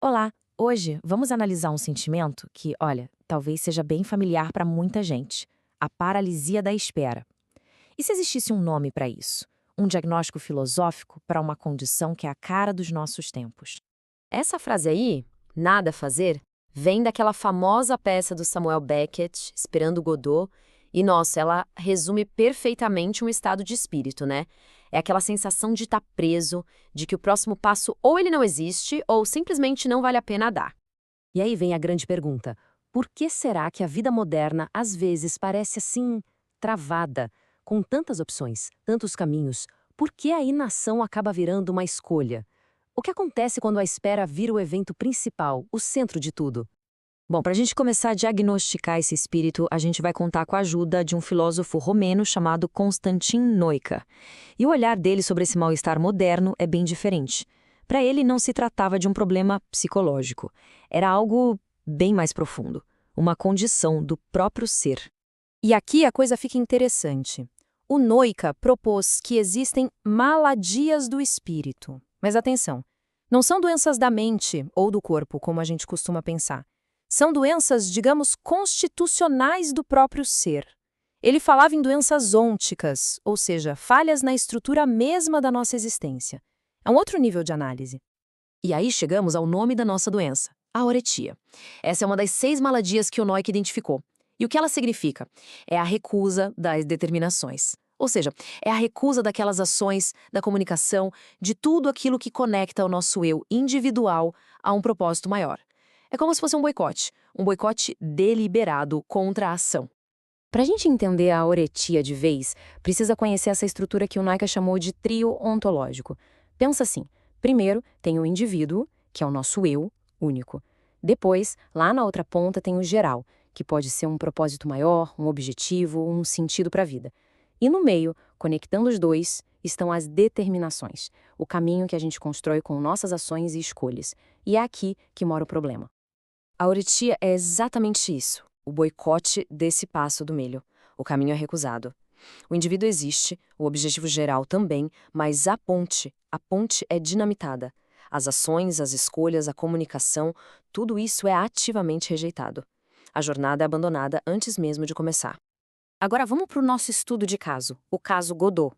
Olá! Hoje vamos analisar um sentimento que, olha, talvez seja bem familiar para muita gente: a paralisia da espera. E se existisse um nome para isso? Um diagnóstico filosófico para uma condição que é a cara dos nossos tempos. Essa frase aí, nada a fazer, vem daquela famosa peça do Samuel Beckett, Esperando Godot, e nossa, ela resume perfeitamente um estado de espírito, né? É aquela sensação de estar preso, de que o próximo passo ou ele não existe, ou simplesmente não vale a pena dar. E aí vem a grande pergunta: por que será que a vida moderna às vezes parece assim, travada, com tantas opções, tantos caminhos? Por que a inação acaba virando uma escolha? O que acontece quando a espera vira o evento principal, o centro de tudo? Bom, para a gente começar a diagnosticar esse espírito, a gente vai contar com a ajuda de um filósofo romeno chamado Constantin Noica. E o olhar dele sobre esse mal-estar moderno é bem diferente. Para ele, não se tratava de um problema psicológico. Era algo bem mais profundo. Uma condição do próprio ser. E aqui a coisa fica interessante. O Noica propôs que existem maladias do espírito. Mas atenção, não são doenças da mente ou do corpo, como a gente costuma pensar. São doenças, digamos, constitucionais do próprio ser. Ele falava em doenças ônticas, ou seja, falhas na estrutura mesma da nossa existência. É um outro nível de análise. E aí chegamos ao nome da nossa doença, a auretia. Essa é uma das 6 maladias que o Noyce identificou. E o que ela significa? É a recusa das determinações. Ou seja, é a recusa daquelas ações, da comunicação, de tudo aquilo que conecta o nosso eu individual a um propósito maior. É como se fosse um boicote deliberado contra a ação. Para a gente entender a auretia de vez, precisa conhecer essa estrutura que o Noica chamou de trio ontológico. Pensa assim: primeiro tem o indivíduo, que é o nosso eu único. Depois, lá na outra ponta, tem o geral, que pode ser um propósito maior, um objetivo, um sentido para a vida. E no meio, conectando os dois, estão as determinações, o caminho que a gente constrói com nossas ações e escolhas. E é aqui que mora o problema. A auretia é exatamente isso, o boicote desse passo do meio. O caminho é recusado. O indivíduo existe, o objetivo geral também, mas a ponte é dinamitada. As ações, as escolhas, a comunicação, tudo isso é ativamente rejeitado. A jornada é abandonada antes mesmo de começar. Agora vamos para o nosso estudo de caso, o caso Godot.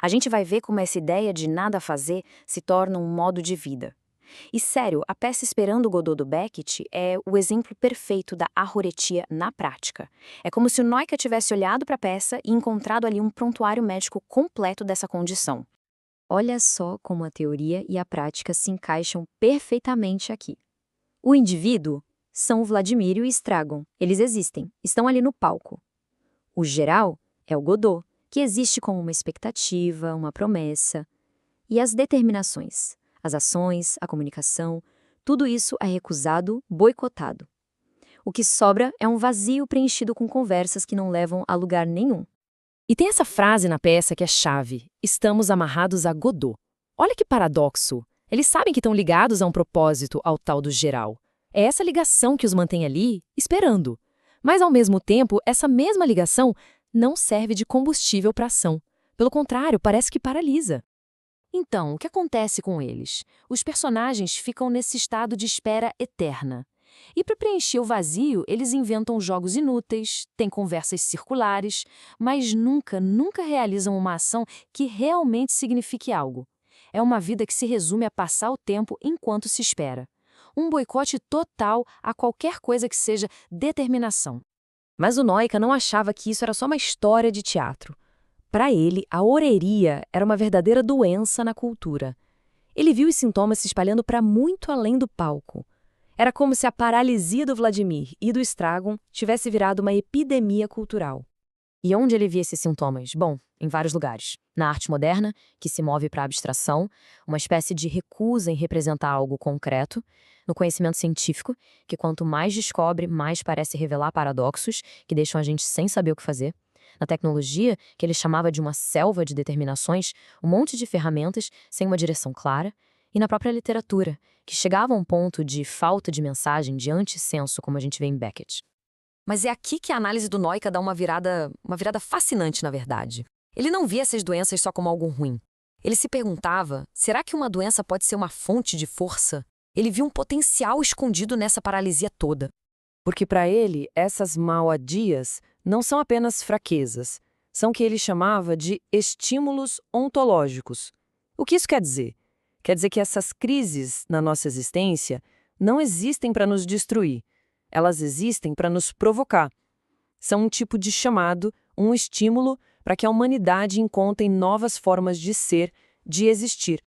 A gente vai ver como essa ideia de nada a fazer se torna um modo de vida. E sério, a peça Esperando Godot do Beckett é o exemplo perfeito da arroretia na prática. É como se o Noica tivesse olhado para a peça e encontrado ali um prontuário médico completo dessa condição. Olha só como a teoria e a prática se encaixam perfeitamente aqui. O indivíduo são o Vladimir e o Estragon. Eles existem, estão ali no palco. O geral é o Godot, que existe como uma expectativa, uma promessa. E as determinações, as ações, a comunicação, tudo isso é recusado, boicotado. O que sobra é um vazio preenchido com conversas que não levam a lugar nenhum. E tem essa frase na peça que é chave: estamos amarrados a Godot. Olha que paradoxo. Eles sabem que estão ligados a um propósito, ao tal do geral. É essa ligação que os mantém ali, esperando. Mas, ao mesmo tempo, essa mesma ligação não serve de combustível para a ação. Pelo contrário, parece que paralisa. Então, o que acontece com eles? Os personagens ficam nesse estado de espera eterna. E para preencher o vazio, eles inventam jogos inúteis, têm conversas circulares, mas nunca realizam uma ação que realmente signifique algo. É uma vida que se resume a passar o tempo enquanto se espera. Um boicote total a qualquer coisa que seja determinação. Mas o Noica não achava que isso era só uma história de teatro. Para ele, a oreria era uma verdadeira doença na cultura. Ele viu os sintomas se espalhando para muito além do palco. Era como se a paralisia do Vladimir e do Estragon tivesse virado uma epidemia cultural. E onde ele via esses sintomas? Bom, em vários lugares. Na arte moderna, que se move para a abstração, uma espécie de recusa em representar algo concreto. No conhecimento científico, que quanto mais descobre, mais parece revelar paradoxos que deixam a gente sem saber o que fazer. Na tecnologia, que ele chamava de uma selva de determinações, um monte de ferramentas sem uma direção clara. E na própria literatura, que chegava a um ponto de falta de mensagem, de antissenso, como a gente vê em Beckett. Mas é aqui que a análise do Noica dá uma virada fascinante, na verdade. Ele não via essas doenças só como algo ruim. Ele se perguntava, será que uma doença pode ser uma fonte de força? Ele viu um potencial escondido nessa paralisia toda. Porque para ele, essas mal-adias não são apenas fraquezas, são o que ele chamava de estímulos ontológicos. O que isso quer dizer? Quer dizer que essas crises na nossa existência não existem para nos destruir, elas existem para nos provocar. São um tipo de chamado, um estímulo para que a humanidade encontre novas formas de ser, de existir.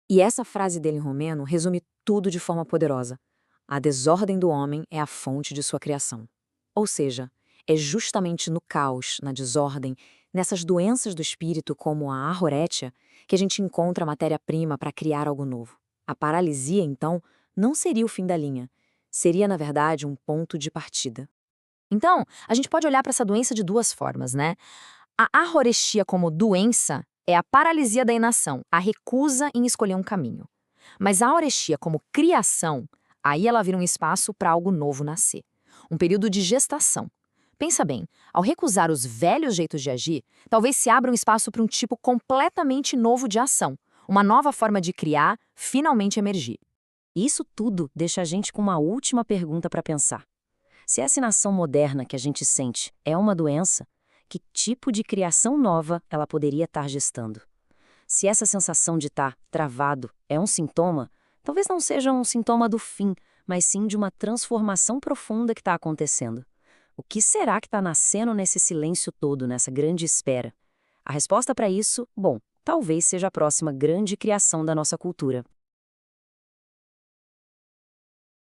E essa frase dele em romeno resume tudo de forma poderosa. A desordem do homem é a fonte de sua criação. Ou seja, é justamente no caos, na desordem, nessas doenças do espírito como a arrorétia, que a gente encontra a matéria-prima para criar algo novo. A paralisia, então, não seria o fim da linha. Seria, na verdade, um ponto de partida. Então, a gente pode olhar para essa doença de duas formas, né? A arrorestia como doença é a paralisia da inação, a recusa em escolher um caminho. Mas a aurestia como criação, aí ela vira um espaço para algo novo nascer. Um período de gestação. Pensa bem, ao recusar os velhos jeitos de agir, talvez se abra um espaço para um tipo completamente novo de ação. Uma nova forma de criar, finalmente emergir. Isso tudo deixa a gente com uma última pergunta para pensar. Se essa inação moderna que a gente sente é uma doença, que tipo de criação nova ela poderia estar gestando? Se essa sensação de estar travado é um sintoma, talvez não seja um sintoma do fim, mas sim de uma transformação profunda que está acontecendo. O que será que está nascendo nesse silêncio todo, nessa grande espera? A resposta para isso, bom, talvez seja a próxima grande criação da nossa cultura.